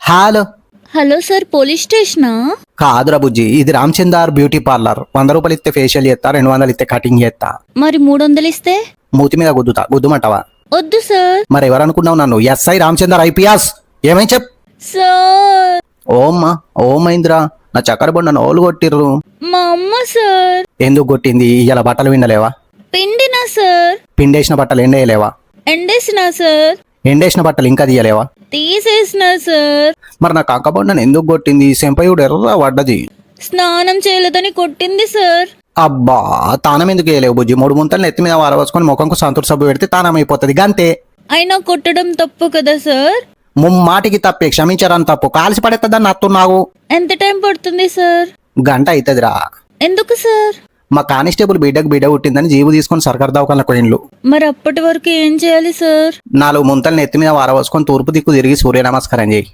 Hello. Hello sir, police స్టేషనా? కాదురా బుజ్జి, ఇది రామచందార్ బ్యూటీ పార్లర్. 100 రూపాయలు ఇస్తే ఫేషియల్ చేస్తా, 200 ఇస్తే కటింగ్ చేస్తా. మరి 300 ఇస్తే? మూతి మీద గుద్దుతా, గుద్దుమంటావా? వద్దు సార్. మరి ఎవరనుకున్నావు నన్ను? SI Ramachandar IPS. ఏమై చెప్. సార్, ఓమ్మా ఓమైందిరా, నా చక్కెర బొండను ఓలు కొట్టిర్రు. మా అమ్మ సార్. ఎందుకు కొట్టింది? ఇలా బట్టలు విండలేవా? పిండినా సార్. పిండేసిన బట్టలు ఎండేయలేవా? ఎండేసినా సార్. ఎండేసిన బట్టలు ఇంకా తీయలేవా? తీసేసినా సార్. మరి నా కాక బొండను ఎందుకు కొట్టింది? సెంపయుడు ఎర్ర పడ్డది. స్నానం చేయలేదని కొట్టింది సార్. అబ్బా, తానం ఎందుకు వేయలేవు బుజ్జి? 3 ముంతలు ఎత్తి మీద వారవసుకొని ముఖంకు సంతూర్ సబ్బు పెడితే తానం అయిపోతుంది, గంతే. అయినా కొట్టడం తప్పు కదా సార్? ముమ్మాటికి తప్పే, క్షమించరని తప్పు. కాల్చి పడేస్తుందని నత్తున్నావు. ఎంత టైం పడుతుంది సార్? గంట అవుతుందిరా. ఎందుకు సార్? మా కానిస్టేబుల్ బిడ్డకు బిడ్డ పుట్టిందని జీవు తీసుకొని సర్కార్ దవాఖానకు పోయిండ్లు. మరి అప్పటి వరకు ఏం చేయాలి సార్? 4 ముంతలు నెత్తి మీద వారవసుకొని తూర్పు దిక్కు తిరిగి సూర్య నమస్కారం చేయి.